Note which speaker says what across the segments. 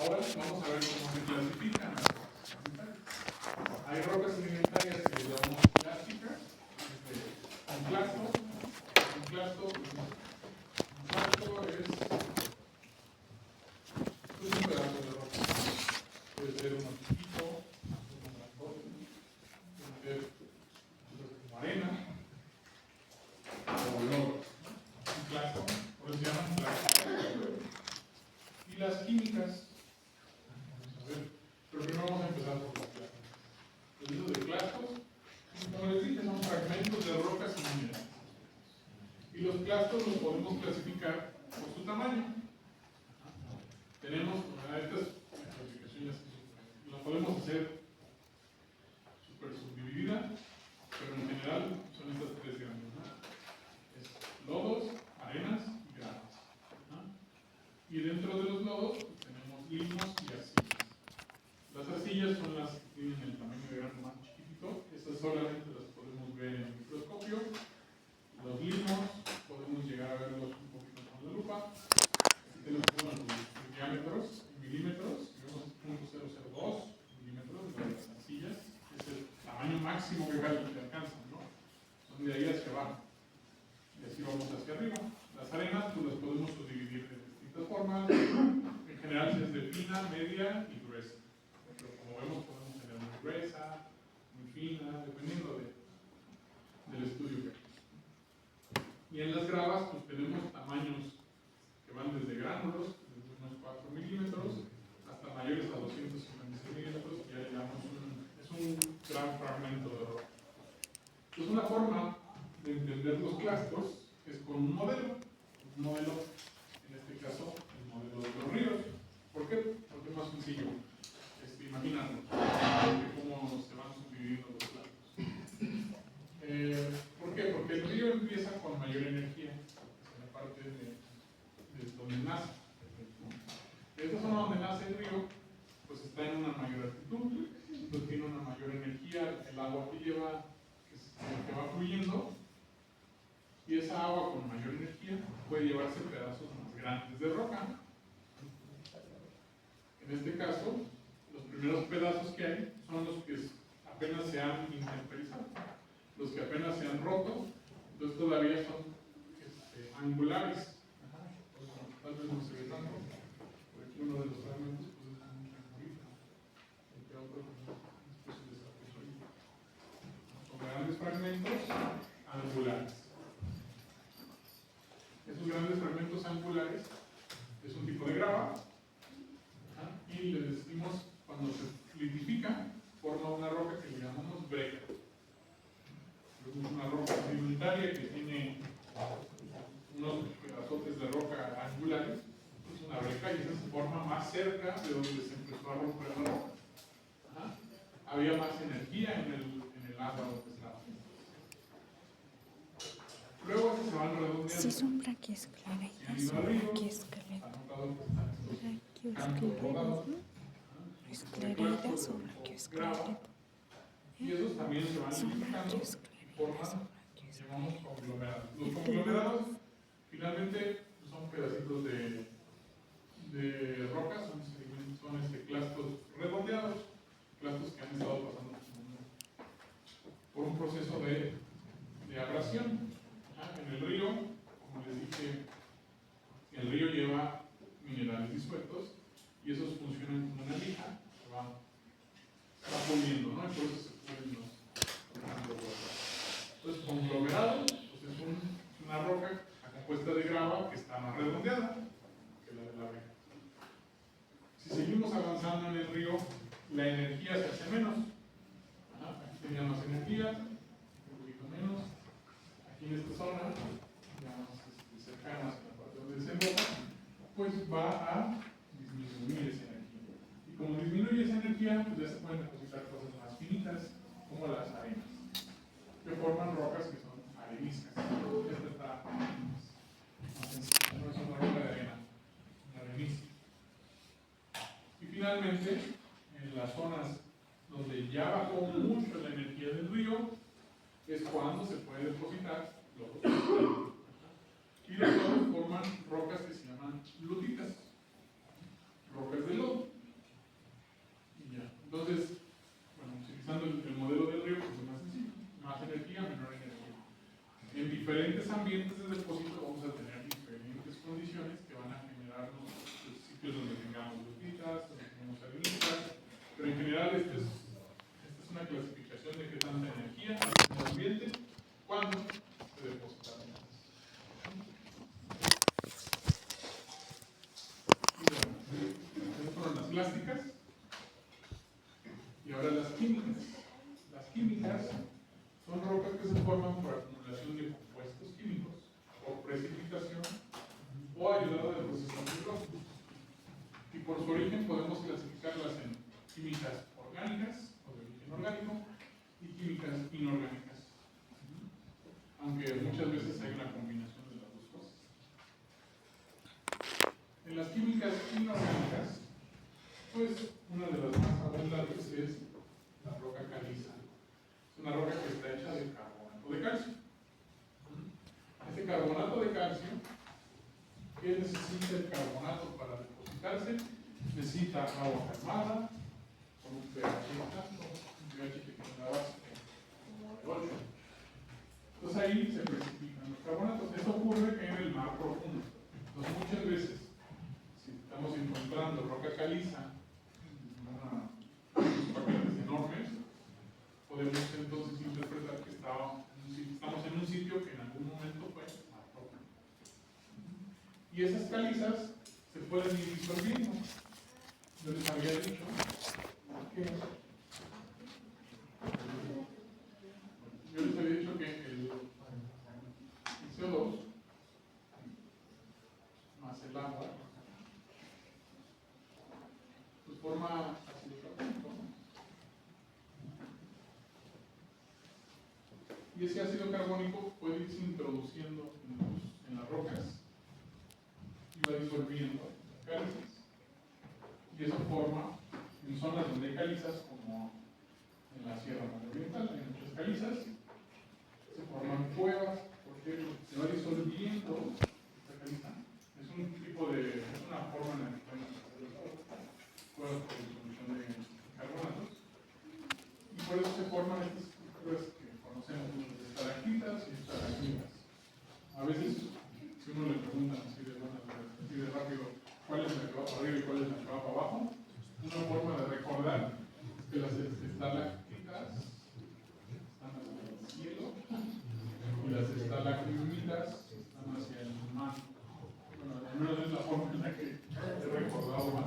Speaker 1: Ahora vamos a ver cómo se clasifican las rocas sedimentarias. Hay rocas sedimentarias que llamamos clásicas, un clasto es un pedazo de roca. Puede ser uno chiquito, uno grandote, puede ser como arena o lodo. Un clasto, por eso se llaman clásicas. Y las químicas, vamos a ver, pero primero vamos a empezar por las clásicas. Los libros de clastos, como les dije, son fragmentos de rocas y minerales. Y los clastos los podemos clasificar por su tamaño. Tenemos estas clasificaciones, las podemos hacer súper subdividida, pero en general son estas tres grandes, ¿no? Es lodos, arenas y granos, ¿no? Y dentro de los lodos pues, tenemos limos y arcillas. Las arcillas son las que tienen el tamaño de grano más chiquitito, esas solamente las podemos ver en el microscopio. Los limos podemos llegar a verlos un poquito con la lupa. Aquí tenemos los diámetros en milímetros, vemos 0.002 milímetros de las arcillas, es el tamaño máximo que alcanzan, ¿no? Son de ahí hacia abajo. Y así vamos hacia arriba. Las arenas pues las podemos subdividir de distintas formas. En general es de fina, media y gruesa. Pero como vemos podemos tener muy gruesa, muy fina, dependiendo del estudio que hagamos. Y en las gravas pues tenemos tamaños que van desde gránulos, desde unos 4 milímetros, hasta mayores a 256 milímetros, y ya digamos es un gran fragmento de roca. Pues una forma de entender los clastos es con un modelo, en este caso, el modelo de los ríos. ¿Por qué? Porque es más sencillo imaginarlo, cómo se van subdividiendo los clastos. ¿Por qué? Porque el río empieza con mayor energía, en la parte de donde nace. Esta zona donde nace el río, pues está en una mayor altitud, entonces tiene una mayor energía, el agua que lleva, que va fluyendo, y esa agua con mayor energía puede llevarse pedazos más grandes de roca. En este caso, los primeros pedazos que hay son los que apenas se han intemperizado, los que apenas se han roto, entonces todavía son angulares. Tal vez no se ve tanto, por aquí uno de los fragmentos pues, es un triangulito, el otro es una especie de trapezoide. Son grandes fragmentos angulares. Esos grandes fragmentos angulares es un tipo de grava, y le decimos, cuando se litifica, forma una roca que le llamamos breca. Es una roca sedimentaria que tiene unos pedazotes de roca angulares, es una breca, y esa se forma más cerca de donde se empezó a romper la roca. Había más energía en el agua donde estaba. Luego se van redondeando.
Speaker 2: Sí, son braquiosclereidas, son braquiosclereidas, esclereidas o braquiosclereidas.
Speaker 1: Y esos también se van litificando y forman, llamamos conglomerados. Los conglomerados finalmente son pedacitos de rocas, son clastos redondeados, clastos que han estado pasando por un proceso de abrasión. En el río, como les dije, el río lleva minerales disueltos y esos funcionan como una lija que va puliendo, ¿no? Entonces se pulen los entonces, conglomerado pues es una roca compuesta de grava que está más redondeada que la de la breca. Si seguimos avanzando en el río, la energía se hace menos. Aquí tenía más energía, un poquito menos. Aquí en esta zona, ya más cercanas a la parte donde desemboca, pues va a disminuir esa energía. Y como disminuye esa energía, pues ya se pueden depositar cosas más finitas, como las arenas, que forman rocas que son areniscas. Esta está más sencilla, no es una roca de arena, una arenisca. Y finalmente, en las zonas donde ya bajó mucho la energía del río, es cuando se puede depositar lodos. Y los lodos forman rocas que se llaman lutitas, rocas de lodo. esta es una clasificación de qué tanta energía hay en el ambiente cuando se deposita en gas. Y bueno, estas fueron las plásticas. Y ahora las químicas. Las químicas son rocas que se forman por acumulación de compuestos químicos, por precipitación o ayudado de procesos biológicos. Y por su origen podemos clasificarlas en químicas orgánicas o de origen orgánico y químicas inorgánicas. Aunque muchas veces hay una combinación de las dos cosas. En las químicas inorgánicas, pues una de las más abundantes es la roca caliza. Es una roca que está hecha de carbonato de calcio. Este carbonato de calcio, ¿qué necesita el carbonato para depositarse? Necesita agua calmada, con un pH alto, un pH que tiene una base como de 8. Entonces ahí se precipitan los carbonatos. Esto ocurre en el mar profundo. Entonces muchas veces, si estamos encontrando roca caliza, unos paquetes enormes, podemos entonces interpretar que estamos en un sitio que en algún momento fue mar profundo. Y esas calizas se pueden ir disolviendo. Yo les había dicho que el CO2 más el agua pues forma ácido carbónico, ¿no? Y ese ácido carbónico puede irse introduciendo en las rocas y va disolviendo las calizas. Y eso forma, en zonas donde hay calizas, como en la Sierra Oriental, hay muchas calizas, se forman cuevas, porque se va disolviendo esta caliza. Es una forma en la que podemos hacer cuevas por disolución de carbonatos. Y por eso se forman estas estructuras que conocemos como estalactitas y estalagmitas. A veces, si uno le pregunta así de rápido, ¿cuál es la que va para arriba y cuál es la que va para abajo? Una forma de recordar es que las estalactitas están hacia el cielo y las estalagmitas están hacia el mar. Bueno, al menos es la forma en la que he recordado más.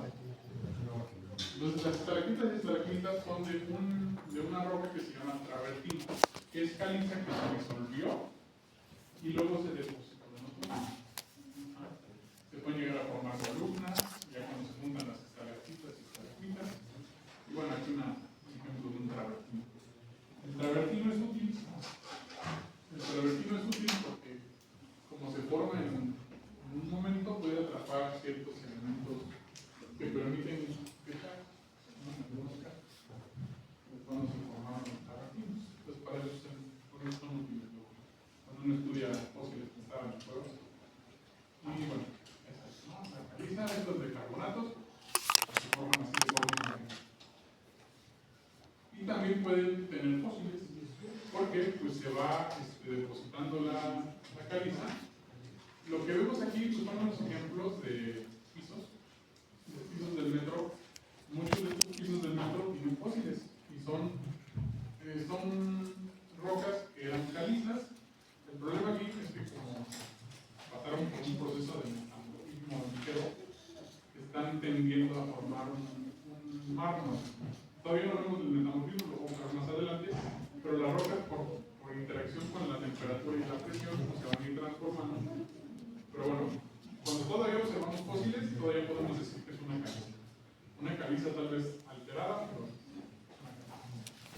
Speaker 1: Entonces, las estalactitas y estalagmitas son de una roca que se llama travertino, que es caliza que se disolvió y luego se depositó en otro lugar. Se pueden llegar a formar columnas, ya cuando se juntan las estalactitas y estalagmitas. Y bueno, aquí un ejemplo de un travertino. El travertino es útil. El travertino es útil porque, como se forma en un momento, puede atrapar ciertos elementos que permiten pescar, ¿no? En algunos casos. Es cuando se formaron los travertinos. Entonces, para eso son útiles. Cuando uno estudia fósiles que estaban en cuevas. Y bueno, la caliza, estos de carbonatos, se forman así de forma. Y también pueden tener fósiles, porque pues se va depositando la caliza. Lo que vemos aquí pues, son unos ejemplos de pisos del metro. Muchos de estos pisos del metro tienen fósiles y son rocas que eran calizas. El problema aquí es que como pasaron por un proceso de metamorfismo ligero, están tendiendo a formar un mármol. Todavía no vemos el metamorfismo, lo vamos a ver más adelante, pero las rocas por interacción con la temperatura y la presión se van a ir transformando. Pero bueno, cuando todavía observamos fósiles, todavía podemos decir que es una caliza. Una caliza tal vez alterada, pero es una caliza.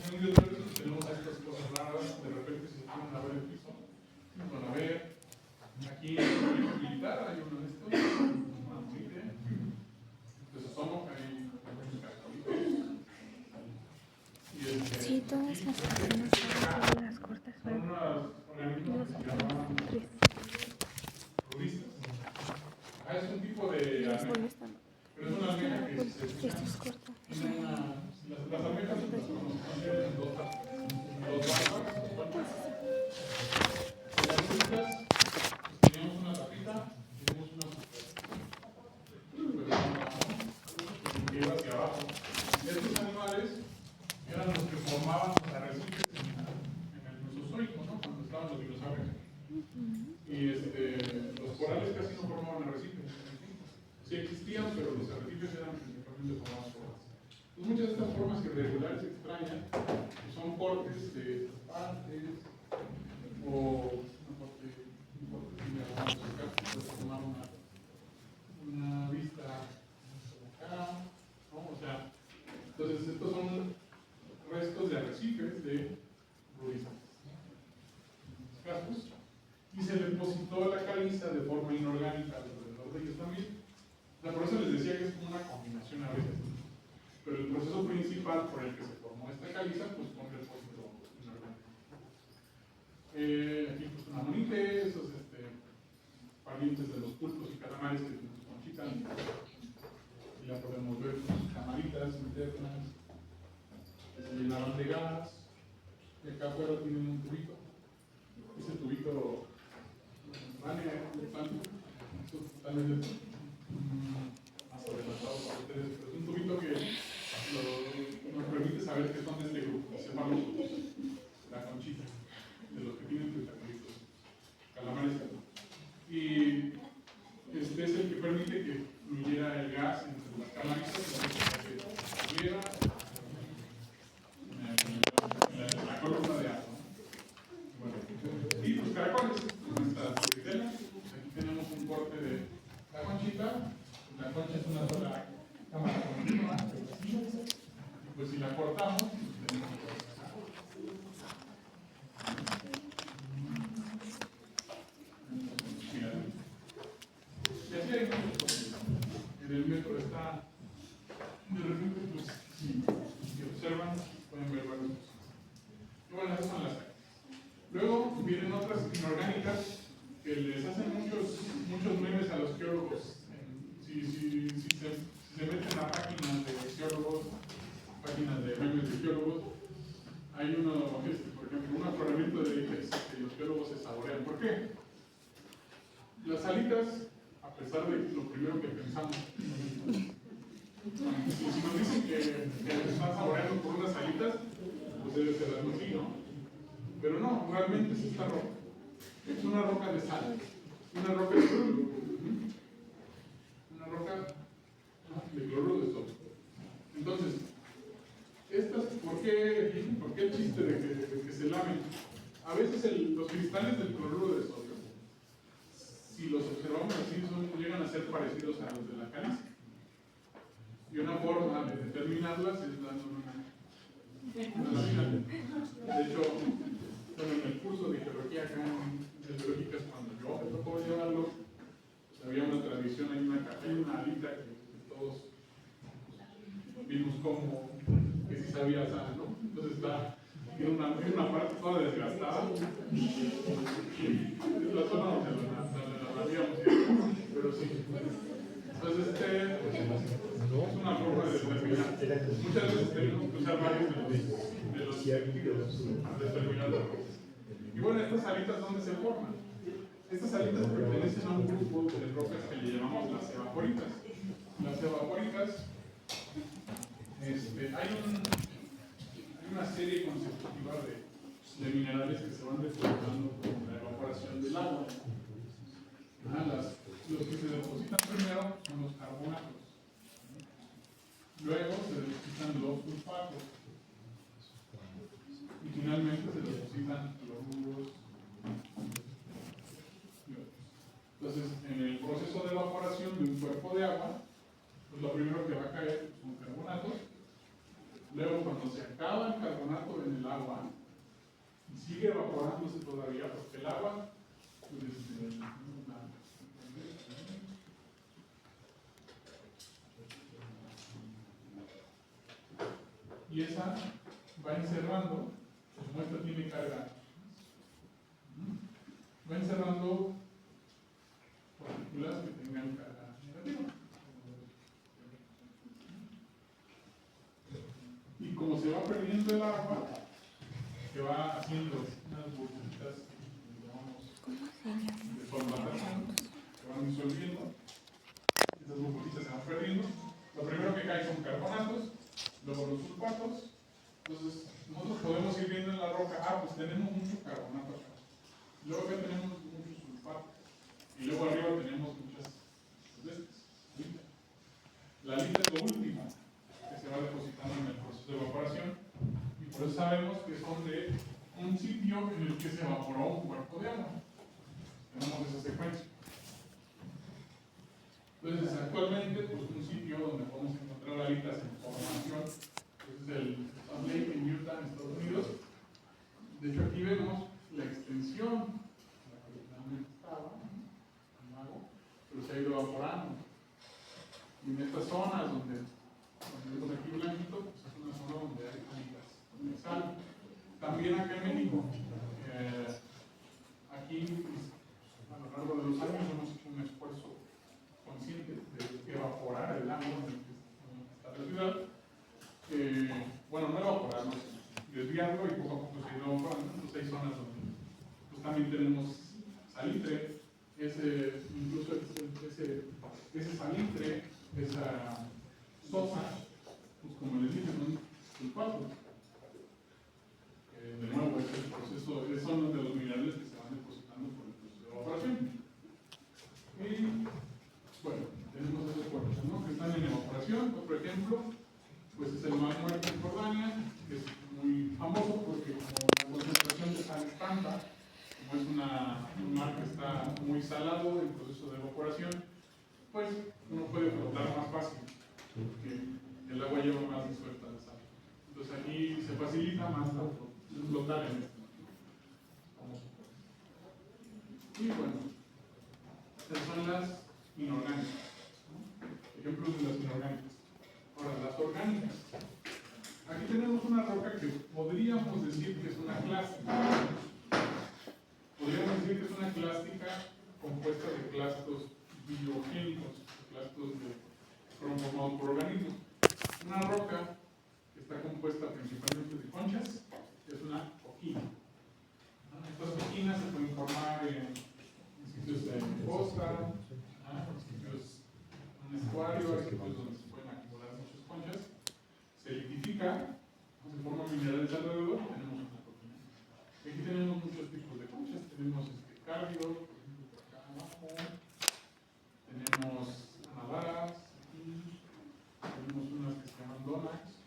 Speaker 1: En Indios Verdes tenemos estas cosas raras, de repente se ponen a ver el piso. Van a ver, aquí en el colegio militar hay uno de estos, un aceite, entonces somos ahí cascolitos.
Speaker 2: Sí, todas las personas las cortas
Speaker 1: son unos organismos que se llaman rudistas. Es un tipo de almeja, pero es una almeja que se tiene las almejas las conocemos en dos barcas. Las rudistas tenemos una tapita y tenemos una super que va hacia abajo. Estos animales eran los que formaban los arrecifes en el Mesozoico, ¿no? Cuando estaban los dinosaurios. Y los corales casi no formaban arrecifes. Sí existían, pero los arrecifes eran principalmente formados por olas. Pues muchas de estas formas irregulares extrañas son cortes de partes o una parte acá, puedes tomar una vista acá, ¿no? O sea, entonces estos son restos de arrecifes de ruinas casos, y se depositó la caliza de forma inorgánica alrededor de ellos también. O sea, por eso les decía que es como una combinación a veces. Pero el proceso principal por el que se formó esta caliza, pues fue un depósito inorgánico. Aquí pues una monite, esos parientes de los pulpos y calamares que nos conchitan. Y ya podemos ver camaritas internas que se llenaban de gas. Y acá afuera tienen un tubito. Ese tubito vale tal vez más adelantado para ustedes, pero es un tubito que nos permite saber que son de este grupo, cefalópodos, la conchita, de los que tienen tentacolitos, calamares. Y es el que permite que fluyera el gas entre las camaritas y que fluyera en la columna de agua. Bueno, y los caracoles, nuestras turritelas. Aquí tenemos un corte de la conchita. La concha es una sola cámara continua, y pues si la cortamos, pues tenemos mira, y así hay muchos cortes. En el metro está, de repente, pues si observan, pueden ver varios cosas. Y bueno, esas son las caras. Luego vienen otras inorgánicas que les hacen muchos memes a los geólogos. Si se meten a páginas de geólogos, páginas de memes de geólogos, hay uno, por ejemplo, un afloramiento de líquidos que los geólogos se saborean. ¿Por qué? Las salitas, a pesar de lo primero que pensamos, si nos dicen que están saboreando por unas salitas, pues debe ser algo así, ¿no? Pero no, realmente es esta roca. Es una roca de sal. Una roca de cloruro. Una roca de cloruro de sodio. Entonces, ¿por qué el chiste de que se lamen? A veces los cristales del cloruro de sodio, si los observamos así, llegan a ser parecidos a los de la caliza. Y una forma de determinarlas es dando una lámina. De hecho, en el curso de geología acá en Geológicas, cuando yo me tocó llevarlo, pues había una tradición, hay una alita que todos vimos como que si sabía sal, ¿no? Entonces tiene una parte toda desgastada. La zona donde la habíamos ido, pero sí. Entonces es una forma de determinar. Muchas veces tenemos que usar varios de los sentidos para determinar la roca. Y bueno, estas salitas, ¿dónde se forman? Estas salitas pertenecen a un grupo de rocas que le llamamos las evaporitas. Las evaporitas, hay una serie consecutiva de minerales que se van depositando con la evaporación del agua. Los que se depositan primero son los carbonatos. Luego se depositan los sulfatos. Y finalmente se depositan cloruros. Entonces, en el proceso de evaporación de un cuerpo de agua, pues lo primero que va a caer son carbonatos. Luego, cuando se acaba el carbonato en el agua, sigue evaporándose todavía, porque el agua, pues, y esa va encerrando, como esta tiene carga, va encerrando partículas que tengan carga negativa. Y como se va perdiendo el agua, se va haciendo unas burbujitas, llamamos de formatación, que van disolviendo. Estas burbujitas se van perdiendo. Lo primero que cae son carbonatos, luego los sulfatos, Entonces, nosotros podemos ir viendo en la roca, pues tenemos mucho carbonato acá. Luego acá tenemos muchos sulfatos. Y luego arriba tenemos muchas de estas. La lita es lo último que se va depositando en el proceso de evaporación. Y por eso sabemos que son de un sitio en el que se evaporó un cuerpo de agua. Tenemos esa secuencia. Entonces, actualmente, pues un sitio donde podemos encontrar alitas en formación, pues es el Salt Lake en Utah, en Estados Unidos. De hecho, aquí vemos la extensión, la que originalmente estaba, el lago, pero se ha ido evaporando. Y en estas zonas donde vemos aquí blanquito, pues es una zona donde hay alitas, donde hay sal. También acá en México, aquí a lo largo de los años hemos hecho un esfuerzo consciente de evaporar el agua en el que está la ciudad. Bueno, no evaporarlo, desviarlo y poco a poco se ha ido evaporando. Entonces hay zonas donde pues, también tenemos salitre, incluso ese salitre, esa sosa, pues como les dije, son sulfatos. De nuevo, es el proceso, son de los minerales que se van depositando por el proceso de evaporación. Y bueno, tenemos esos cuerpos, ¿no? Que están en evaporación. Otro ejemplo, pues es el mar muerto en Jordania, que es muy famoso porque como la concentración de sal es tanta, como es un mar que está muy salado en proceso de evaporación, pues uno puede flotar más fácil, porque el agua lleva más disuelta la sal. Entonces aquí se facilita más flotar en esto. Y bueno, estas son las inorgánicas, ¿no? Ejemplos de las inorgánicas. Ahora, las orgánicas. Aquí tenemos una roca que podríamos decir que es una clástica. Podríamos decir que es una clástica compuesta de clastos biogénicos, clastos formados por organismos. Una roca que está compuesta principalmente de conchas es una coquina. Estas coquinas se pueden formar en sitios de costa, en sitios en un estuario, en sitios donde se pueden acumular muchas conchas. Se liquifica, se forman minerales alrededor y tenemos una coquina. Aquí tenemos muchos tipos de conchas. Tenemos cardio, por ejemplo, por acá abajo. Tenemos anavaras, tenemos unas que se llaman donax,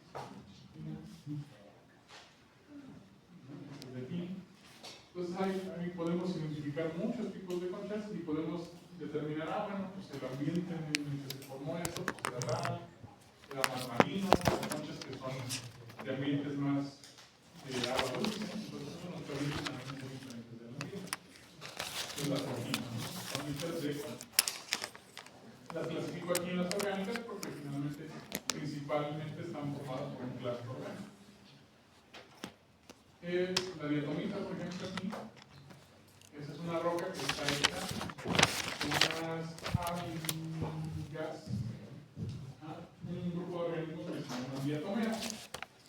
Speaker 1: entonces ahí podemos identificar muchos tipos de conchas y podemos determinar, bueno, pues el ambiente en el que se formó esto, pues era más marino, conchas que son de ambientes más de agua dulce, entonces eso nos permite también ser diferentes del ambiente. Entonces las orquinas, son muchas de las clasifico aquí en las orgánicas porque finalmente, principalmente están formadas por un clasto orgánico. La diatomita, por ejemplo, aquí, esa es una roca que está hecha con unas algas, un grupo de organismos que se llaman diatomeas,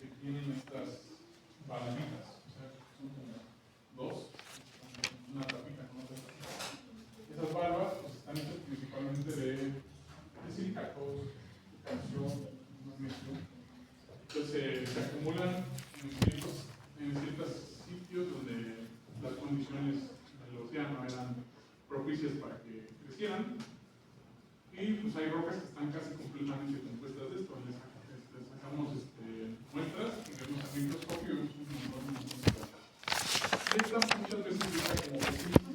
Speaker 1: que tienen estas balanitas, o sea, son como dos, una tapita con otra tapita. Esas valvas pues, están hechas principalmente de silicatos, calcio, magnesio. Entonces se acumulan en ciertos sitios donde las condiciones del océano eran propicias para que crecieran. Y pues hay rocas que están casi completamente compuestas de esto. Les sacamos muestras y vemos al microscopio y vemos un montón de cosas. Esta muchas veces se usa como vecino.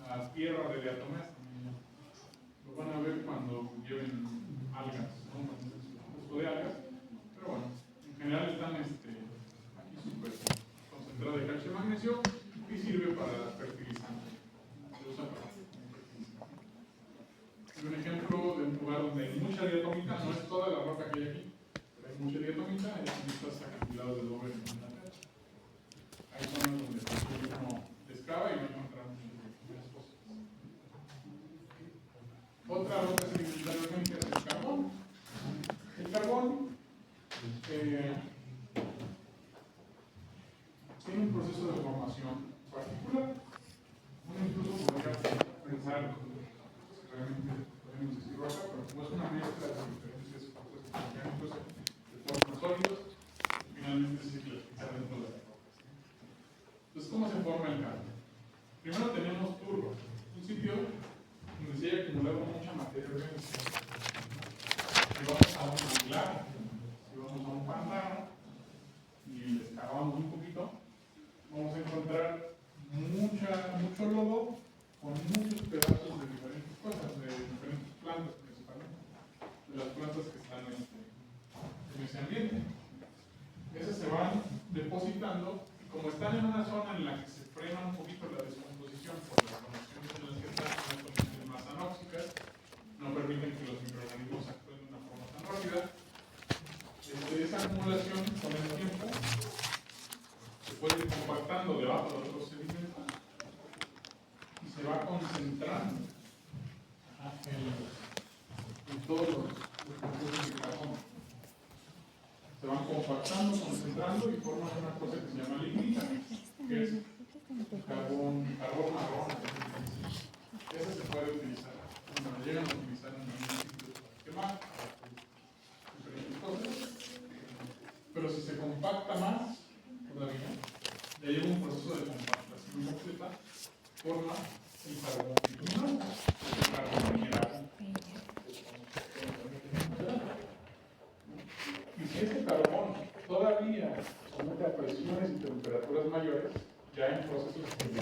Speaker 1: La tierra de diatomeas también lo van a ver cuando lleven algas, ¿no? Uso de algas. Pero bueno, en general están aquí súper concentrado de calcio y magnesio y sirve para fertilizante. Se usa para fertilizante. Un ejemplo de un lugar donde hay mucha diatomita, no es toda la roca que hay aquí, pero hay mucha diatomita, hay estas acantilados de doble en Inglaterra. Hay zonas donde uno excava y va a encontrar muchas cosas. Otra roca sedimental orgánica es el carbón. El carbón tiene un proceso de formación particular. Uno incluso podría pensar que realmente podemos decir roca, pero como es una mezcla de diferentes compuestos orgánicos de formas sólidos, finalmente se similar. Si vamos a un pantano y le excavamos un poquito, vamos a encontrar mucho lodo con muchos pedazos de diferentes cosas, de diferentes plantas principalmente, de las plantas que están en ese ambiente. Esas se van depositando y como están en una zona en la que se frena un poquito la descomposición por las condiciones en las que están, unas condiciones más anóxicas, no permiten que los microorganismos actúen de una forma tan rápida. Esa acumulación con el tiempo se puede ir compactando debajo de otros sedimentos y se va concentrando en todos los compuestos de carbono. Se van compactando, concentrando y forman una cosa que se llama lignita, que es carbón marrón. Esa se puede utilizar, cuando llegan a utilizar en algunos sitios para quemar, para diferentes cosas. Pero si se compacta más, todavía, ya lleva un proceso de compactación completa, forma el carbón bituminado, el carbón mineral. Y si este carbón todavía somete a presiones y temperaturas mayores, ya en procesos de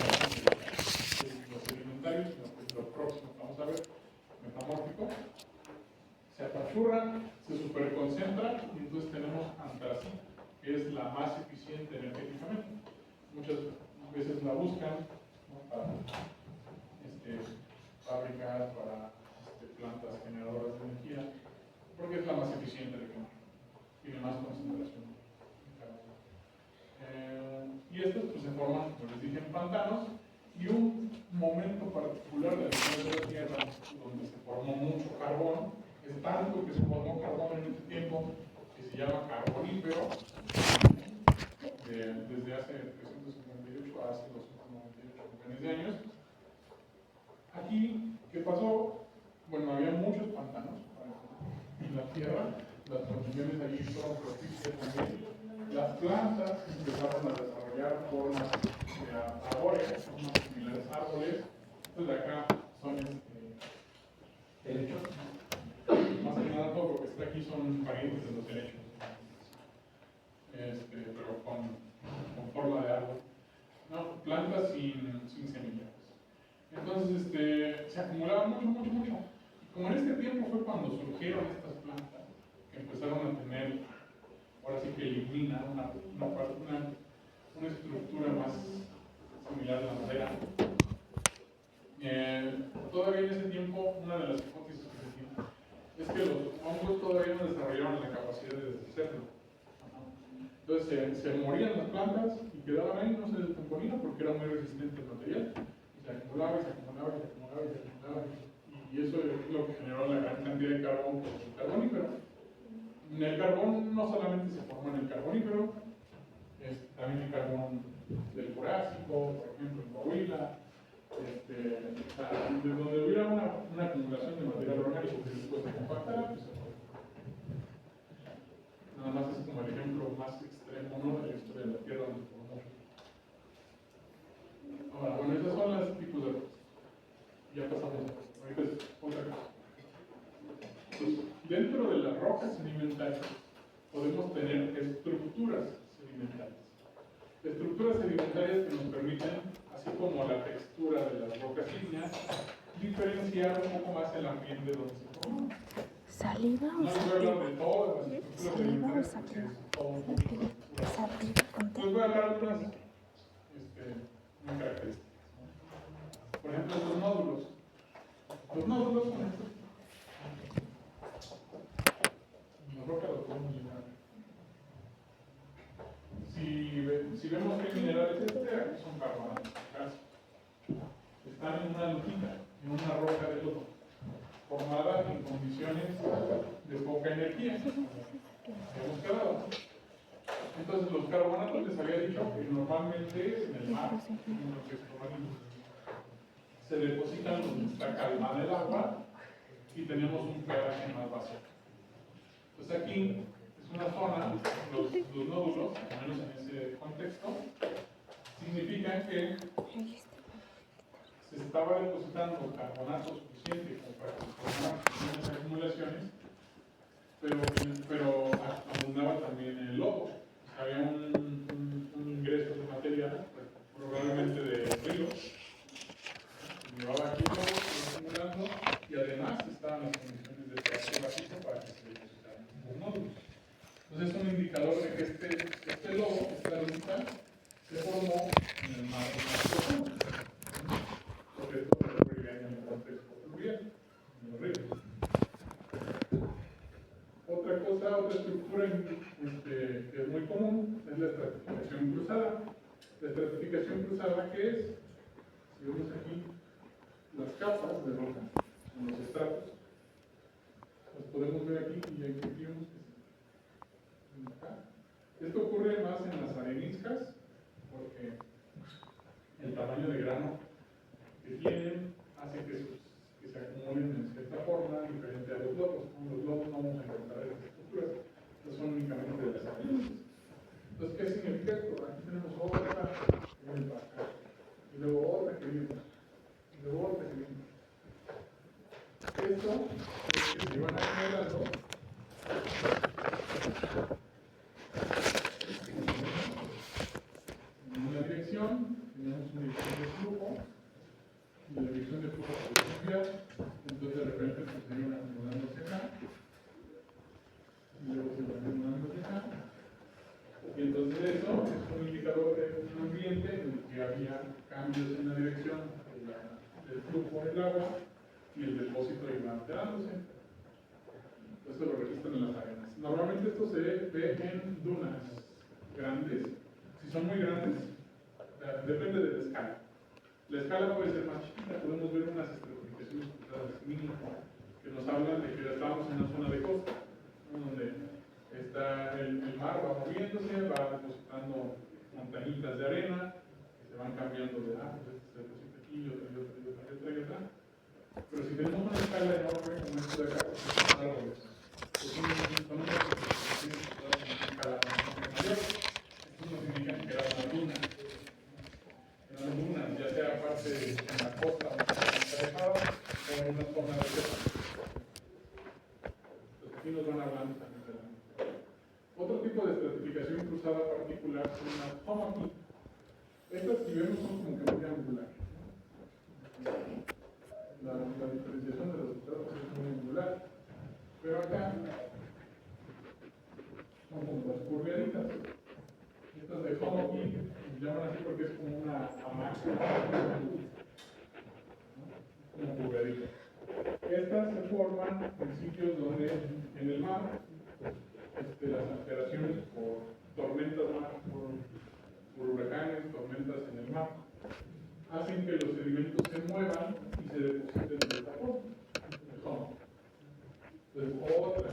Speaker 1: los sedimentarios, lo próximo que vamos a ver, metamórfico, se apachurra, se superconcentra y entonces tenemos antracita, que es la más eficiente energéticamente. Muchas veces la buscan, ¿no?, para fábricas, para plantas generadoras de energía, porque es la más eficiente de quemar, tiene más concentración. Y estos pues, se forman, como les dije, en pantanos, y un momento particular de la historia de la Tierra donde se formó mucho carbón, es tanto que se formó carbón en este tiempo que se llama carbonífero, desde hace 358 a hace 298 millones de años. Aquí, ¿qué pasó? Bueno, había muchos pantanos en la Tierra, las condiciones allí fueron propicias también. Las plantas empezaron a desarrollar formas arbóreas, formas similares a árboles. Entonces, de acá son helechos. Más que nada, todo lo que está aquí son parientes de los helechos, pero con forma de árbol. ¿No? Plantas sin semillas. Entonces, se acumulaba mucho. Y como en este tiempo fue cuando surgieron estas plantas, que empezaron a tener, ahora sí que lignina, una estructura más similar a la madera. Todavía en ese tiempo, una de las hipótesis que se tiene es que los hongos todavía no desarrollaron la capacidad de deshacerlo. Entonces se morían las plantas y quedaban ahí, no se descomponían porque era muy resistente el material. Se acumulaba. Y eso es lo que generó la gran cantidad de carbón por el carbonífero. El carbón no solamente se formó en el carbonífero, también el carbón del Jurásico, por ejemplo, en Coahuila, de donde hubiera una acumulación de material orgánico que después se compactara, pues se puede. Nada más es como el ejemplo más extremo, ¿no?, de la historia de la Tierra donde se formó. Ahora, bueno, esos son los tipos de rocas. Ya pasamos a ahorita es otra cosa. Pues, dentro de las rocas sedimentarias podemos tener estructuras sedimentarias. Estructuras sedimentarias que nos permiten, así como la textura de las rocas ígneas, diferenciar un poco más el ambiente donde se formó.
Speaker 2: ¿Saliva o
Speaker 1: No les voy a hablar
Speaker 2: saliva?
Speaker 1: de todas las estructuras sedimentarias porque es todo un poquito.
Speaker 2: Saliva con
Speaker 1: Les voy a hablar de unas muy características. Por ejemplo, los nódulos. Los nódulos son estos. En la roca los podemos llenar. Si vemos qué mineral es aquí son carbonatos, calcio. Están en una lujita, en una roca de lodo, formada en condiciones de poca energía. Hemos quedado. Entonces, los carbonatos les había dicho que normalmente en el mar, en lo que es marino, se depositan donde está calmada el agua y tenemos un pH más básico. Entonces, aquí es una zona, los nódulos, al menos en ese contexto, significan que se estaba depositando carbonato suficiente como para formar pequeñas acumulaciones, pero indicador de que este lodo, esta lista, se formó en el mar profundo. Porque esto ocurriría en el contexto fluvial, en los ríos. Otra cosa, otra estructura que es muy común es la estratificación cruzada. La estratificación cruzada, ¿qué es? Si vemos aquí las capas de roca, en los estratos, las podemos ver aquí y aquí vemos que acá. Esto ocurre más en las areniscas porque el tamaño de grano que tienen hace que se acumulen en cierta forma diferente a los lobos. Con los lobos no vamos a encontrar esas estructuras, estas son únicamente de las areniscas. Entonces, ¿qué significa esto? Aquí tenemos otra que viene para acá, y luego otra que viene para acá, y luego otra que viene para acá. Esto es que se van acumulando en una dirección, tenemos una dirección de flujo, y la dirección de flujo se desvía, entonces de repente pues, se van acumulando hacia acá, y luego se van acumulando hacia acá, y entonces eso es un indicador de un ambiente en el que había cambios en la dirección del flujo del agua y el depósito iba alterándose. Esto lo registran en las arenas. Normalmente esto se ve en dunas grandes. Si son muy grandes, depende de la escala. La escala puede ser más chiquita, podemos ver unas estratificaciones cruzadas mínimas que nos hablan de que estamos en una zona de costa, ¿no? Donde está el mar va moviéndose, va depositando montañitas de arena que se van cambiando de pues este se deposita aquí y otra. Pero si tenemos una escala enorme como esto de acá, pues son árboles. Son unas estratificaciones cruzadas en una escala mayor. Esto nos indica que era una duna. Eran dunas, ya sea parte en la costa o en una zona de tierra. Entonces aquí nos van hablando también de la. Otro tipo de estratificación cruzada particular son las homoky. Estas, si vemos, son como que muy angulares. La diferenciación de los estratos es muy angular. Pero acá son como las curviaditas. Estas de homoky se llaman así porque es como una hamaca, como curviadita. Estas se forman en sitios donde en el mar las alteraciones por tormentas por huracanes, tormentas en el mar, hacen que los sedimentos se muevan y se depositen en esta forma. Entonces, otra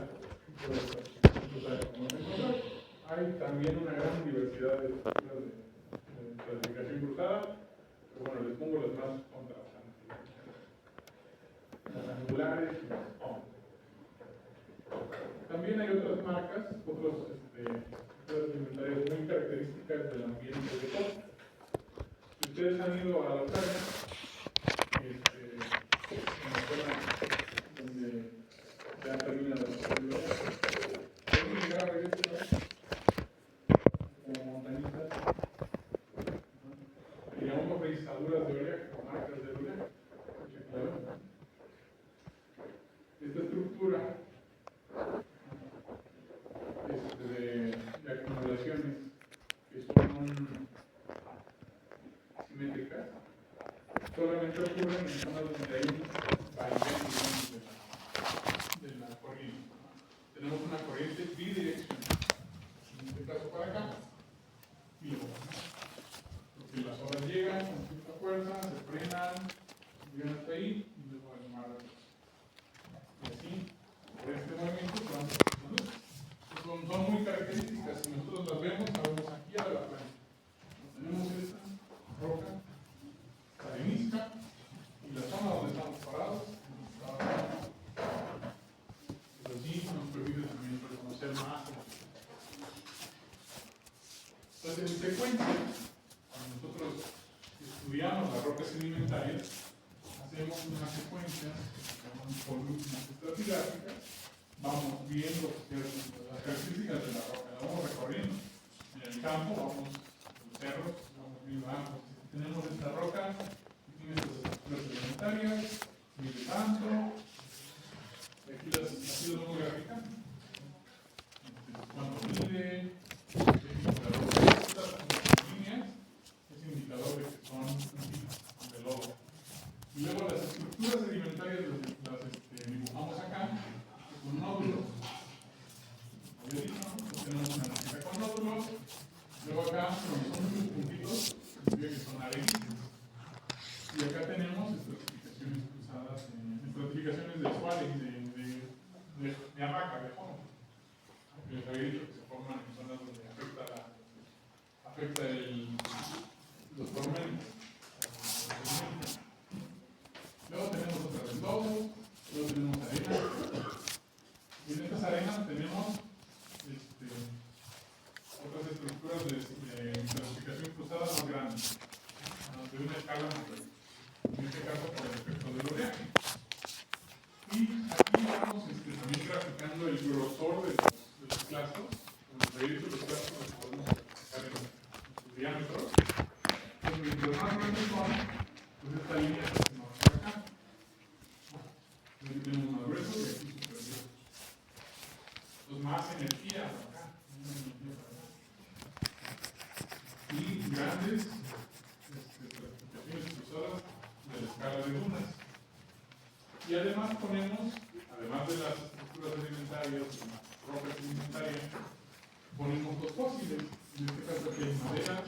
Speaker 1: hay también una gran diversidad de estructuras de clasificación cruzada, pero bueno, les pongo las más contrastantes. Las angulares y las homoky. También hay otras marcas, otras alimentarias muy características del ambiente de costa. Si ustedes han ido a la playa, en la zona donde ya termina la actividad, pueden llegar a ver esto como montañitas, que llamamos rizaduras de oleaje, o marcas de oleaje. Esta estructura de acumulaciones que son simétricas solamente ocurren en zonas donde hay un vaivén de la corriente. Tenemos una corriente bidireccional, en este caso para acá y luego para acá, porque las olas llegan con cierta fuerza, se frenan, llegan hasta ahí y luego el mar. Y así, por este movimiento son muy características. Si nosotros las vemos, sabemos aquí a la playa. Tenemos esta roca arenisca y la zona donde estamos parados. Pero sí nos permite también reconocer más. Entonces, en secuencia, cuando nosotros estudiamos las rocas sedimentarias, hacemos una secuencia que se llaman columnas estratigráficas. Vamos viendo las características de la roca, la vamos recorriendo. En el campo vamos a los cerros, vamos viendo, tenemos esta roca, tiene estas estructuras sedimentarias, mide tanto, y aquí lo vamos graficando. Cuánto mide, pero son muchos puntitos, significa que son areniscas. Y acá tenemos estratificaciones cruzadas, estratificaciones de Suárez, de Arraca, de fondo. Les había dicho que se forman en zonas donde afecta los tormentos. Luego tenemos otra vez lodo, luego tenemos arena. Y en estas arenas tenemos otras estructuras de clasificación cruzada más grandes, de una escala mayor, en este caso por el efecto del oleaje. Y aquí vamos también graficando el grosor de los clastos. Como se dice, los clastos los podemos sacar en sus diámetros. Entonces, mientras más grandes son, pues esta línea se marca acá. Aquí tenemos más gruesos y aquí súper gruesos. Entonces, más energía para acá. Y grandes clasificaciones cruzadas de la escala de dunas. Y además ponemos, además de las estructuras sedimentarias, de la roca sedimentaria, ponemos los fósiles. En este caso aquí hay maderas,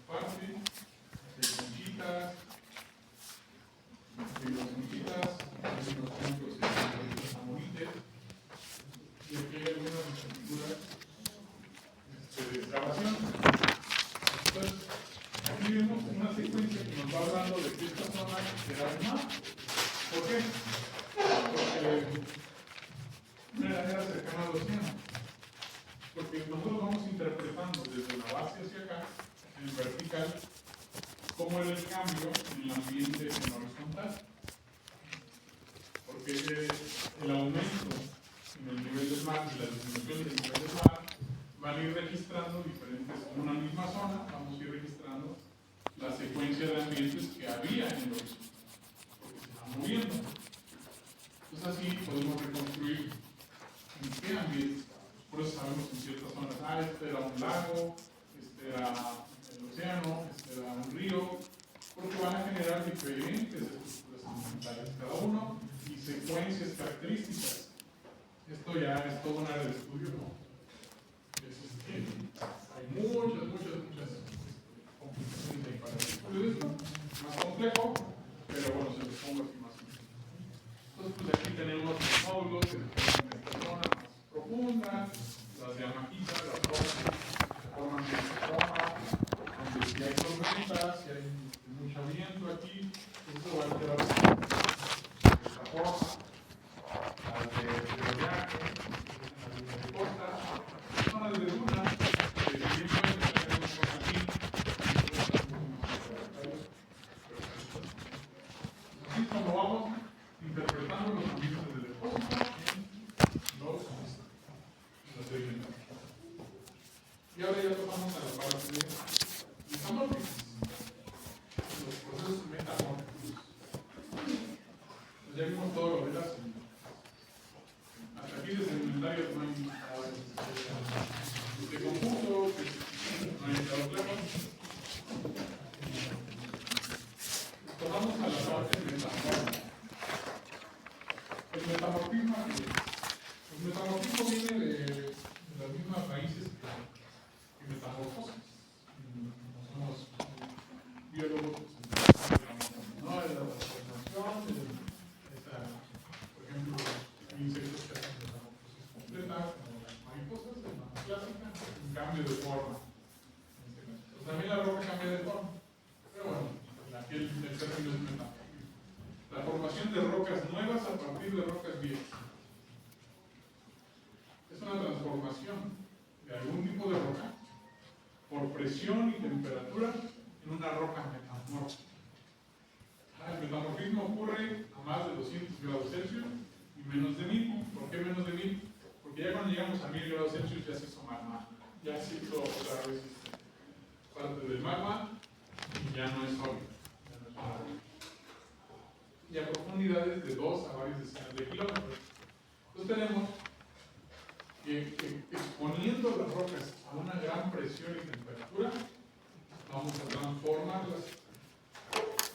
Speaker 1: parte, hay conchitas, hay unos puntos de amonites, y aquí hay algunas estructuras de excavación. Entonces, aquí vemos una secuencia que nos va hablando de que esta zona será un mar. ¿Por qué? Porque era cercana al océano. Porque nosotros vamos interpretando desde la base hacia acá, en vertical, cómo era el cambio en el ambiente en horizontal. Porque el aumento en el nivel del mar y la disminución del nivel del mar van a ir registrando diferentes, en una misma zona, vamos a ir registrando la secuencia de ambientes que había en el horizonte, porque se van moviendo. Entonces así podemos reconstruir en qué ambiente estamos. Por eso sabemos en ciertas zonas, este era un lago, este era el océano, este era un río, porque van a generar diferentes estructuras ambientales cada uno y secuencias características. Esto ya es todo un área de estudio, ¿no? Hay muchas complicaciones ahí para el estudio de esto, más complejo, pero bueno, se los pongo así más o menos. Entonces, pues aquí tenemos los módulos que se forman en esta zona más profunda, las de amajita, las rocas que se forman en esta zona, donde si hay tormentas, si hay mucho viento aquí, esto va a quedar de esta forma, las de oleaje, las de costa, zonas de dunas, que también pueden tener por aquí, así es como vamos interpretando los ambientes del depósito en los sedimentos. Y ahora ya pasamos a la parte de metamórficos, los procesos metamórficos. Pues ya vimos todo lo de las sedimentos. Hasta aquí de sedimentarios no hay nada de conjunto, no hay claros. Tomamos a la parte metamórfica. El metamorfismo, el metamorfismo viene de las mismas raíces que metamorfosis. No somos biólogos, ¿no? De la transformación, por ejemplo, hay insectos que hacen metamorfosis completa, como las mariposas, la clásica, un cambio de forma. Pues también la roca cambia de forma, pero bueno, aquí el término es metamorfismo. La formación de rocas nuevas a partir de rocas viejas. Es una transformación de algún tipo de roca por presión y temperatura en una roca metamórfica. El metamorfismo ocurre a más de 200 grados Celsius y menos de 1000. ¿Por qué menos de 1000? Porque ya cuando llegamos a 1000 grados Celsius ya se hizo magma. Ya se hizo otra vez parte del magma y ya no es sólido. Ya no es sólido. Y a profundidades de 2 a varias decenas de kilómetros. Entonces tenemos que exponiendo las rocas a una gran presión y temperatura, vamos a transformarlas.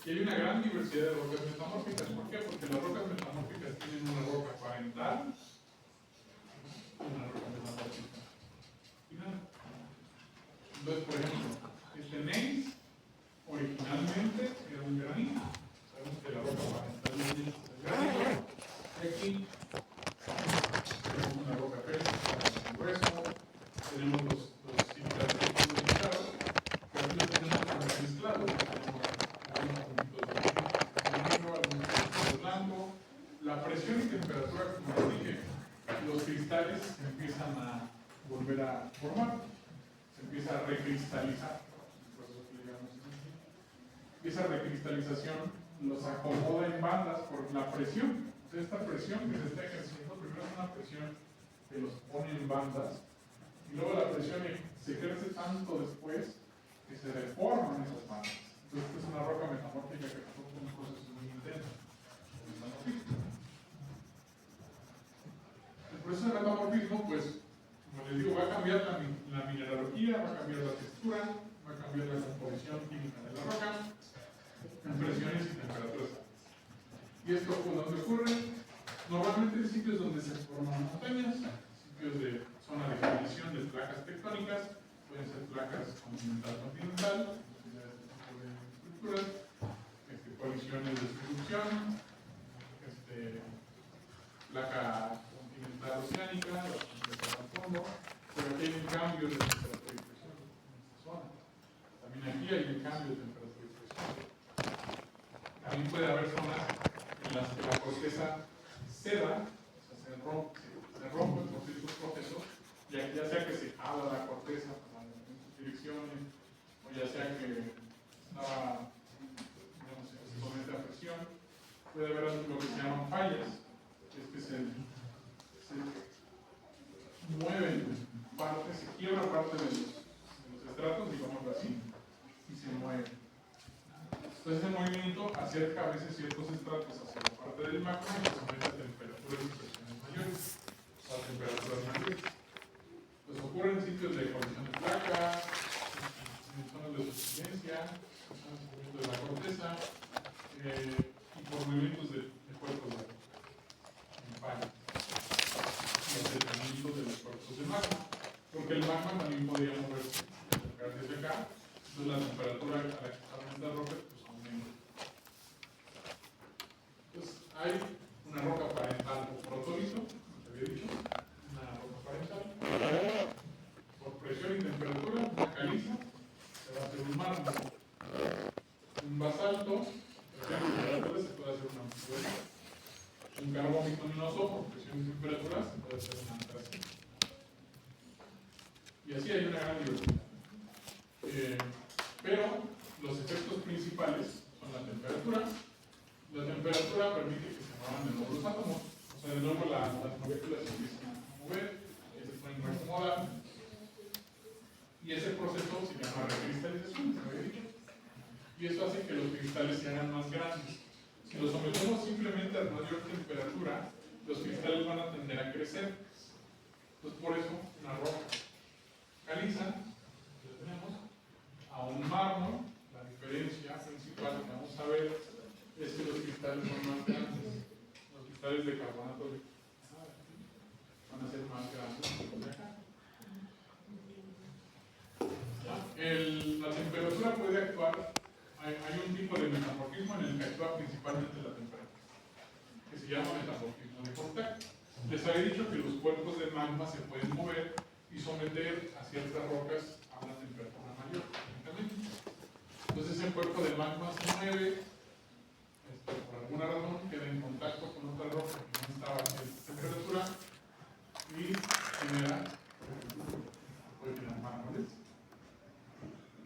Speaker 1: Y hay una gran diversidad de rocas metamórficas. ¿Por qué? Porque las rocas metamórficas tienen una roca parental y una roca metamórfica final. Entonces, por ejemplo, este gneiss originalmente era un granito. Sabemos que la roca parental es el granito. Y aquí tenemos una roca férrea, un grueso, tenemos los silicatos mezclados, pero aquí lo tenemos mezclados. Tenemos algunos puntitos de negro, algunos puntitos de blanco. La presión y temperatura, como les dije, los cristales se empiezan a volver a formar, se empieza a recristalizar. Por eso que le llamamos así. Y esa recristalización los acomoda en bandas por la presión. Entonces, esta presión que se está ejerciendo, primero es una presión que los pone en bandas, y luego la presión se ejerce tanto después que se deforman esas bandas. Entonces, esta es una roca metamórfica que pasó por un proceso muy intenso. El proceso de metamorfismo, pues, como les digo, va a cambiar la mineralogía, va a cambiar la textura, va a cambiar la composición química de la roca, en presiones y temperaturas altas. ¿Y esto dónde ocurre? Normalmente en sitios donde se forman montañas, sitios de zona de condición de placas tectónicas, pueden ser placas continental, estructuras, colisiones de subducción, placa continental oceánica, la temperatura al fondo, pero aquí hay un cambio de temperatura y presión en esta zona. También aquí hay un cambio de temperatura y presión. También puede haber zonas en las que la corteza ceda, o sea, se rompe por ciertos procesos, ya sea que se jala la corteza para diferentes direcciones, o ya sea que estaba, digamos, se somete a presión. Puede haber lo que se llaman fallas, es que se mueven parte, se quiebra parte de los estratos, digámoslo así, y se mueve. Entonces ese movimiento acerca a veces ciertos estratos hacia la parte del magma y se somete a temperaturas y presiones mayores, a temperaturas mayores. Pues ocurre en sitios de colisión de placas, en zonas de subsidencia, en de la corteza, y por movimientos de cuerpos de falla. Y acercamiento de los cuerpos de magma. Porque el magma también podría moverse y acercarse hacia acá. Entonces la temperatura a la que están estas rocas pues aumenta. Entonces hay una roca parental o protolito, como te había dicho, una roca parental. Por presión y temperatura, una caliza, se va a hacer un mármol. Un basalto, por ejemplo, se puede hacer una amfibia. Un carbón bituminoso, por presión y temperatura, se puede hacer una antracita. Y así hay una gran diversidad. Pero los efectos principales son la temperatura. La temperatura permite que se muevan de nuevo los átomos. O sea, de nuevo las moléculas se empiezan a mover, se pueden reacomodar. Y ese proceso se llama recristalización, se había dicho. Y eso hace que los cristales se hagan más grandes. Si los sometemos simplemente a mayor temperatura, los cristales van a tender a crecer. Entonces, por eso, una roca caliza, que la tenemos, a un mármol, la diferencia principal que vamos a ver es que los cristales son más grandes. Los cristales de carbonato van a ser más grandes que los de acá. La temperatura puede actuar, hay un tipo de metamorfismo en el que actúa principalmente la temperatura, que se llama metamorfismo de contacto. Les había dicho que los cuerpos de magma se pueden mover y someter a ciertas rocas a una temperatura mayor. Entonces ese cuerpo de magma se mueve, por alguna razón queda en contacto con otra roca que no estaba a cierta temperatura y genera, puede generar mármoles.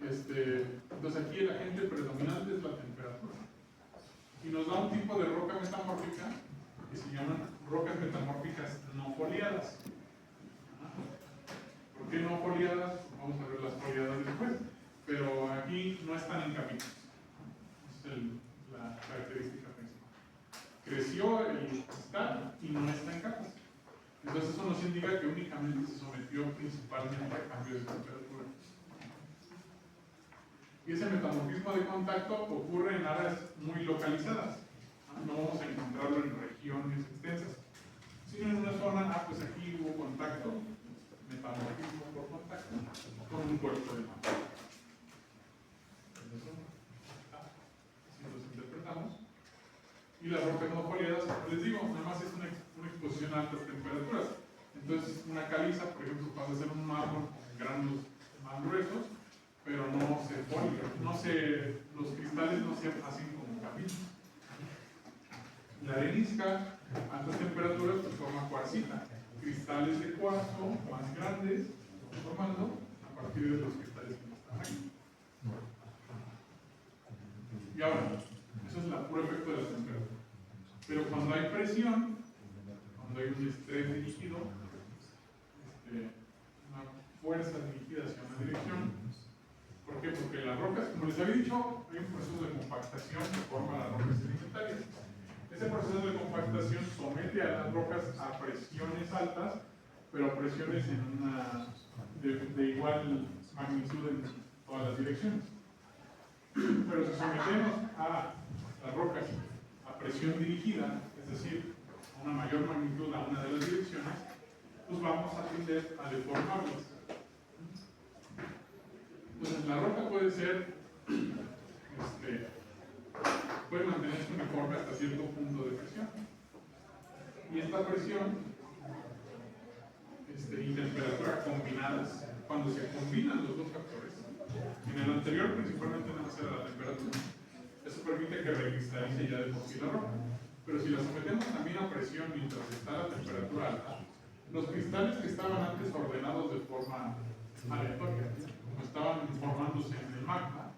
Speaker 1: Entonces aquí el agente predominante es la temperatura. Y nos da un tipo de roca metamórfica que se llaman rocas metamórficas no foliadas. ¿Por qué no foliadas? Vamos a ver las foliadas después. Pero aquí no están en capitas. Esa es la característica principal. Creció el cristal y no está en capas. Entonces eso nos indica que únicamente se sometió principalmente a cambios de temperatura. Y ese metamorfismo de contacto ocurre en áreas muy localizadas. No vamos a encontrarlo en regiones extensas, sino en una zona, pues aquí hubo contacto, metamorfismo por contacto, con un cuerpo de magma. Así los interpretamos. Y las rocas no foliadas, les digo, nada más es una exposición a altas temperaturas. Entonces, una caliza, por ejemplo, puede ser un mármol con granos más gruesos, pero no se folia, los cristales no se hacen como caminos. La arenisca, a altas temperaturas, pues forma cuarcita, cristales de cuarzo más grandes, formando a partir de los cristales que están aquí. Y ahora, eso es el puro efecto de la temperatura. Pero cuando hay presión, cuando hay un estrés dirigido, una fuerza dirigida hacia una dirección, ¿por qué? Porque las rocas, como les había dicho, hay un proceso de compactación que forma las rocas sedimentarias. Ese proceso de compactación somete a las rocas a presiones altas, pero presiones de igual magnitud en todas las direcciones. Pero si sometemos a las rocas a presión dirigida, es decir, a una mayor magnitud a una de las direcciones, pues vamos a tender a deformarlas. Entonces la roca puede ser, puede mantenerse uniforme hasta cierto punto de presión. Y esta presión y temperatura combinadas, cuando se combinan los dos factores, en el anterior principalmente no era la temperatura, eso permite que recristalice ya de por sí la roca. Pero si la sometemos también a presión mientras está la temperatura alta, los cristales que estaban antes ordenados de forma aleatoria, como estaban formándose en el magma,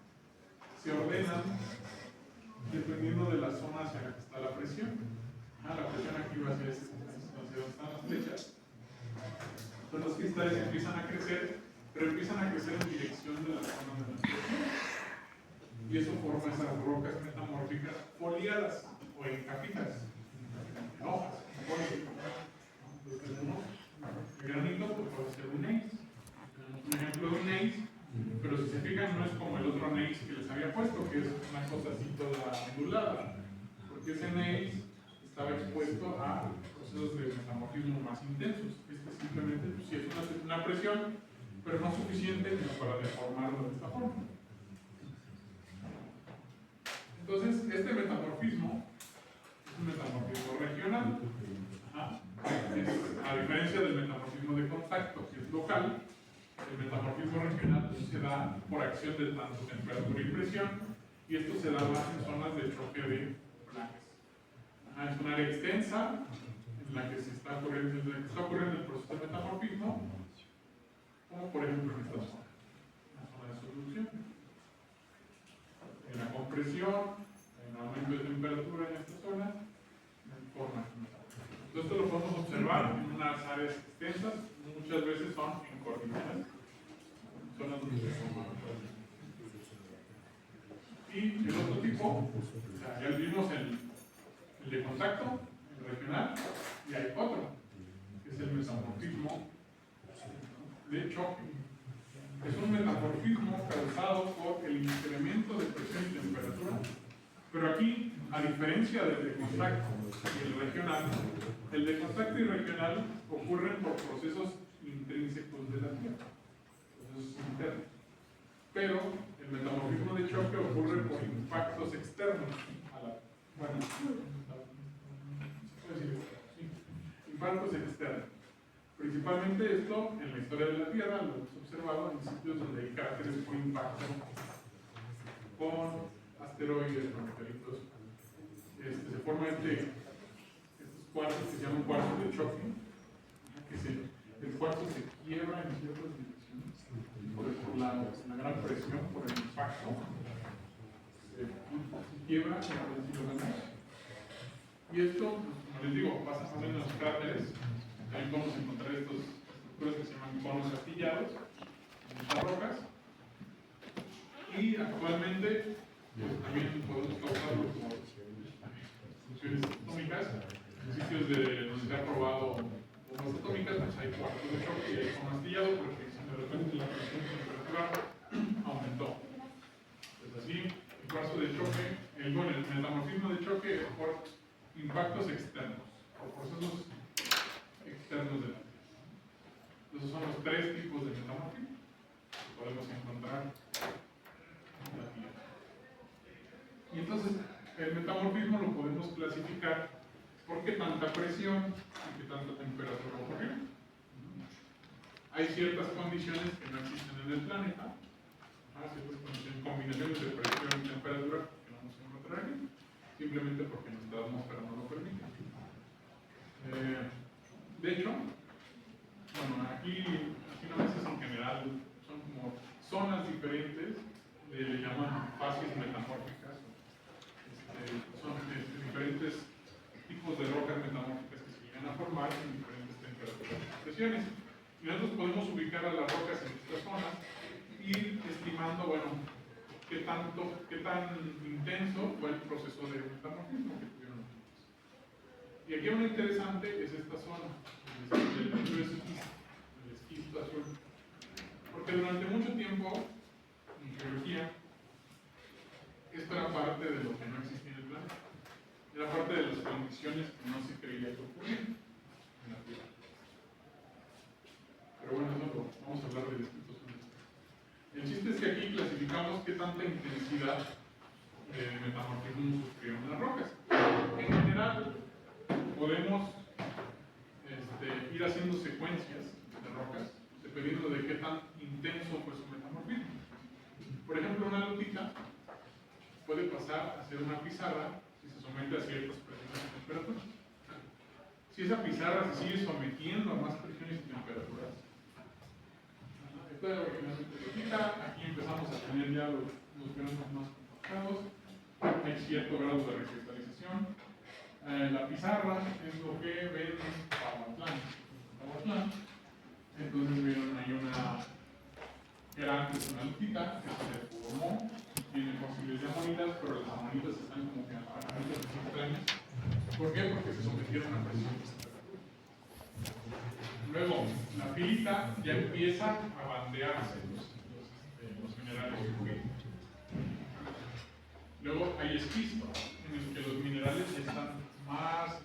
Speaker 1: se ordenan dependiendo de la zona hacia la que está la presión. La presión aquí va hacia donde están las flechas. Entonces los cristales empiezan a crecer, pero empiezan a crecer en dirección de la zona de la presión. Y eso forma esas rocas metamórficas foliadas o en capitas, en hojas, en folios. El granito pues, puede ser un gneiss. Un ejemplo de un gneiss, pero si se fijan no es como el otro gneiss que les había puesto, que es una cosa así toda ondulada, porque ese gneiss estaba expuesto a procesos de metamorfismo más intensos. Este simplemente pues, sí es una presión, pero no suficiente como para deformarlo de esta forma. Entonces, este metamorfismo es un metamorfismo regional. A diferencia del metamorfismo de contacto, que es local, el metamorfismo regional se da por acción de tanto temperatura y presión, y esto se da más en zonas de choque de placas. Es un área extensa en la que se está ocurriendo el proceso de metamorfismo, como por ejemplo en esta zona, la zona de subducción. En la compresión, en aumento de temperatura en esta zona, forma entonces esto lo podemos observar en unas áreas extensas, muchas veces son en cordilleras, zonas donde se forman. Y el otro tipo, ya vimos el de contacto, el regional, y hay otro, que es el metamorfismo de choque. Es un metamorfismo causado por el incremento de presión y temperatura, pero aquí, a diferencia del de contacto y el regional, el de contacto y regional ocurren por procesos intrínsecos de la Tierra, procesos internos. Pero el metamorfismo de choque ocurre por impactos externos a la. Bueno, impactos externos. Principalmente esto en la historia de la Tierra lo hemos observado en sitios donde hay cráteres por impacto con asteroides, con meteoritos. Se forma estos cuartos que se llaman cuartos de choque, el cuarto se quiebra en ciertas direcciones por la gran presión, por el impacto, se quiebra y esto, como les digo, pasa también en los cráteres. También podemos encontrar estas estructuras que se llaman conos astillados en estas rocas, y actualmente también podemos causarlo por funciones atómicas. En sitios donde se ha probado bombas atómicas, pues hay cuartos de choque y hay cono astillado, porque si de repente la presión y temperatura aumentó. Pues así, el cuarzo de choque, el metamorfismo de choque es por impactos externos, por procesos externos de la Tierra. Esos son los tres tipos de metamorfismo: podemos encontrar en la Tierra. Y entonces, el metamorfismo lo podemos clasificar por qué tanta presión y qué tanta temperatura ocurrió. Hay ciertas condiciones que no existen en el planeta, ciertas condiciones, combinaciones de presión y temperatura que no nos encontrar aquí, simplemente porque nuestra atmósfera no lo permite. De hecho, bueno, aquí nomás es en general, son como zonas diferentes, le llaman fases metamórficas, son diferentes tipos de rocas metamórficas que se llegan a formar en diferentes temperaturas y presiones. Y nosotros podemos ubicar a las rocas en estas zonas y ir estimando, bueno, qué tan intenso fue el proceso de metamorfismo que tuvieron. Y aquí una interesante es esta zona, el esquisto azul. Porque durante mucho tiempo, en geología, esto era parte de lo que no existía en el planeta. Era parte de las condiciones que no se creía que ocurrían en la Tierra. Pero bueno, eso vamos a hablar del esquisto azul. El chiste es que aquí clasificamos qué tanta intensidad de metamorfismo sufrieron las rocas. En general, podemos ir haciendo secuencias de rocas dependiendo de qué tan intenso fue su metamorfismo. Por ejemplo, una lutita puede pasar a ser una pizarra si se somete a ciertas presiones y temperaturas. Si esa pizarra se sigue sometiendo a más presiones y temperaturas, esto es originalmente lutita, aquí empezamos a tener ya los granos más complicados, hay cierto grado de recristalización. La pizarra es lo que ven en Pahuatlán. Entonces vieron ahí era antes una lutita que se formó, tiene fósiles de amonitas, pero las amonitas están como que aparecidas extrañas. ¿Por qué? Porque se sometieron a presión y temperatura. Luego, la filita ya empieza a bandearse los minerales. Luego hay esquisto, en el que los minerales ya están más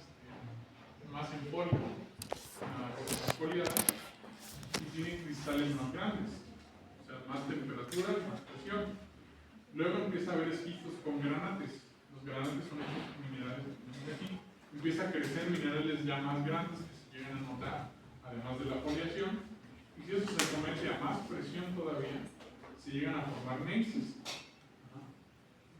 Speaker 1: en polvo, y tienen cristales más grandes, o sea, más temperatura y más presión. Luego empieza a haber esquistos con granates. Los granates son estos minerales que aquí. Empieza a crecer minerales ya más grandes que se llegan a notar, además de la foliación. Y si eso se somete a más presión todavía, se llegan a formar neises.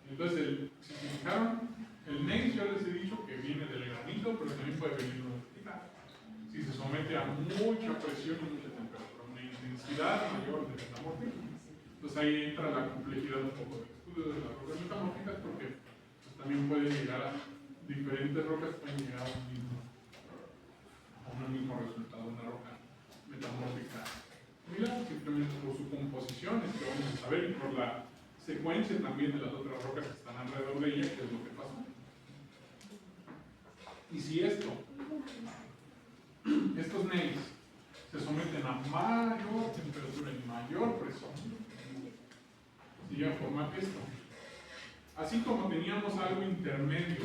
Speaker 1: Entonces, si se fijaron, el gneiss yo les he dicho que viene del granito, pero también puede venir de una lutita. Si se somete a mucha presión y mucha temperatura, una intensidad mayor de metamorfismo. Entonces ahí entra la complejidad un poco del estudio de las rocas metamórficas, porque pues, también pueden llegar a diferentes rocas, pueden llegar a un mismo resultado, una roca metamórfica. Mira, simplemente por su composición, es que vamos a saber, y por la secuencia también de las otras rocas que están alrededor de ella, qué es lo que pasa. Y si estos gneiss se someten a mayor temperatura y mayor presión, se llega a formar esto. Así como teníamos algo intermedio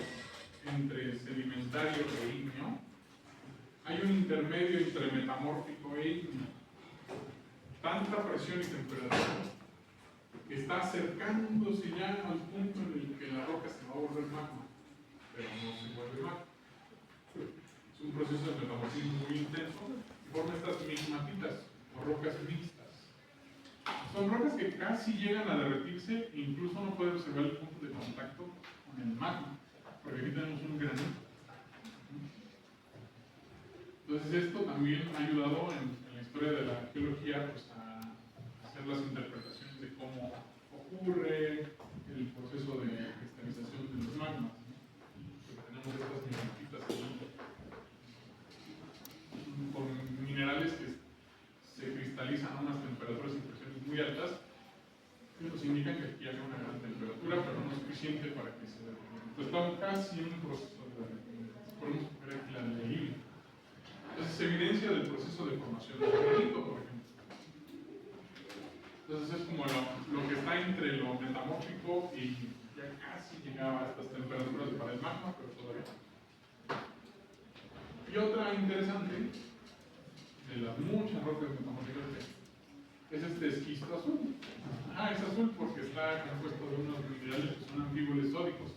Speaker 1: entre sedimentario e ígneo, hay un intermedio entre metamórfico e ígneo. Tanta presión y temperatura que está acercándose ya al punto en el que la roca se va a volver magma, pero no se vuelve magma. Es un proceso de metamorfismo muy intenso y forma estas migmatitas o rocas mixtas. Son rocas que casi llegan a derretirse e incluso no puede observar el punto de contacto con el magma, porque aquí tenemos un granito. Entonces esto también ha ayudado en la historia de la geología pues, a hacer las interpretaciones de cómo ocurre el proceso de cristalización de los magmas. Porque tenemos estas migmatitas con minerales que se cristalizan a unas temperaturas y presiones muy altas, que nos indican que aquí hay una gran temperatura, pero no suficiente para que se derrita. Entonces estamos casi en un proceso de derretimiento. Podemos ver aquí la de hilo. Entonces es evidencia del proceso de formación del granito, por ejemplo. Entonces es como lo que está entre lo metamórfico y ya casi llegaba a estas temperaturas para el magma, pero todavía no. Y otra interesante, de las muchas rocas metamórficas, es este este esquisto azul. Es azul porque está compuesto de unos minerales que son anfíboles sódicos.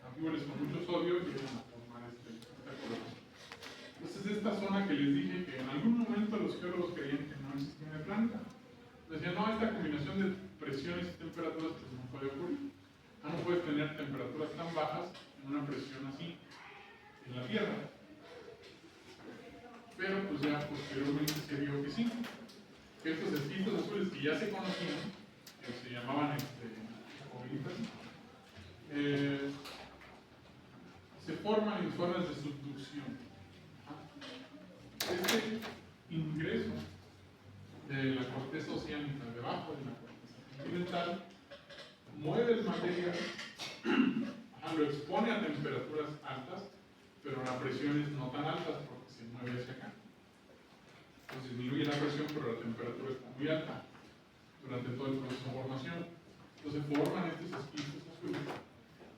Speaker 1: Anfíboles con mucho sodio llegan a formar este color. Entonces, esta zona que les dije que en algún momento los geólogos creían que no existía en el planeta. Decían, no, esta combinación de presiones y temperaturas pues no puede ocurrir. No puedes tener temperaturas tan bajas en una presión así en la Tierra. Pero pues ya posteriormente se vio que sí. Que estos esquistos azules que ya se conocían, que se llamaban cogritas, se forman en zonas de subducción. Este ingreso de la corteza oceánica debajo de la corteza continental mueve el material, lo expone a temperaturas altas, pero a presiones no tan altas porque se mueve hacia acá. Entonces disminuye la presión, pero la temperatura está muy alta durante todo el proceso de formación. Entonces forman estos esquistos azules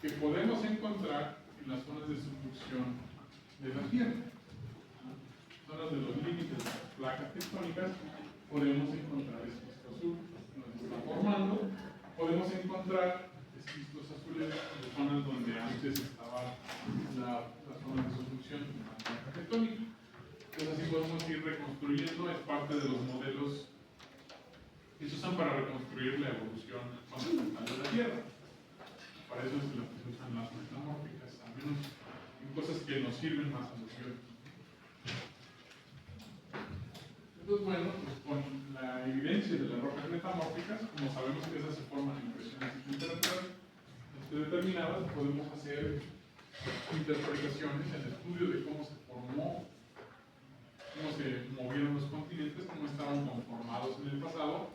Speaker 1: que podemos encontrar en las zonas de subducción de la Tierra. Zonas de los límites de las placas tectónicas podemos encontrar esquisto azul, donde se está formando. Podemos encontrar esquistos azules en zonas donde antes estaba la zona de subducción de la placa tectónica. Entonces así podemos ir reconstruyendo, es parte de los modelos que se usan para reconstruir la evolución fundamental de la Tierra. Para eso se usan las metamórficas, al menos en cosas que nos sirven más a los biólogos. Entonces, bueno, pues con la evidencia de las rocas metamórficas, como sabemos que esas se forman en presiones y temperaturas determinadas, podemos hacer interpretaciones, el estudio de cómo se formó, cómo se movieron los continentes, cómo estaban conformados en el pasado.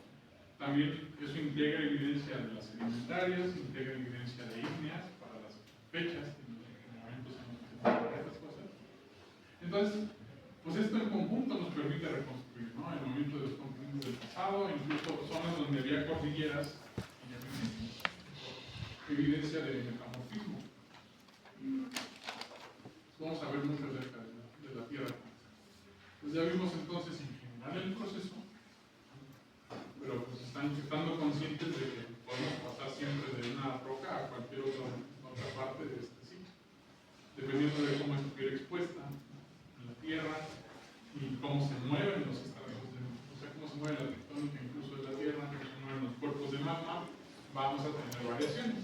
Speaker 1: También eso integra evidencia de las sedimentarias, integra evidencia de ígneas para las fechas, en los momentos en los que se forman estas cosas. Entonces, pues esto en conjunto nos permite reconstruir, ¿no?, el movimiento de los continentes del pasado, incluso zonas donde había cordilleras y evidencia de metamorfismo. Vamos a ver mucho acerca de la Tierra. Pues ya vimos entonces en general el proceso, pero pues estando conscientes de que podemos pasar siempre de una roca a cualquier otra parte de este sitio, dependiendo de cómo estuviera expuesta en la Tierra y cómo se mueven los estratos, o sea, cómo se mueve la tectónica incluso de la Tierra, cómo se mueven los cuerpos de magma, vamos a tener variaciones.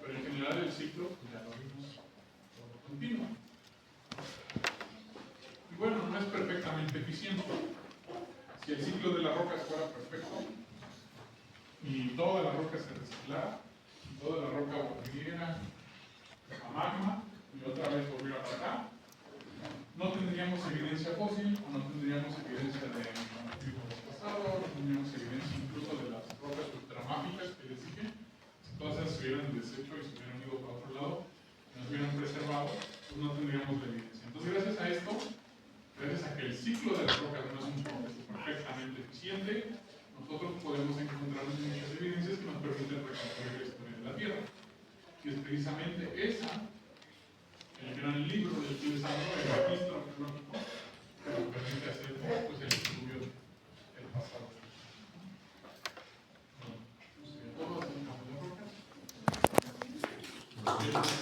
Speaker 1: Pero en general el ciclo, pues ya lo vimos todo continuo. Y bueno, no es perfectamente eficiente. Si el ciclo de las rocas fuera perfecto y toda la roca se reciclara, y toda la roca volviera a magma y otra vez volviera para acá, no tendríamos evidencia fósil, o no tendríamos evidencia de metamorfismo pasado, no tendríamos evidencia incluso de las rocas ultramáficas que les dije. Si todas esas se hubieran deshecho y se hubieran ido para otro lado, y nos hubieran preservado, pues no tendríamos la evidencia. Entonces, gracias a esto, gracias a que el ciclo de las rocas no es un proceso perfectamente eficiente, nosotros podemos encontrar muchas evidencias que nos permiten reconstruir la historia de la Tierra. Y es precisamente esa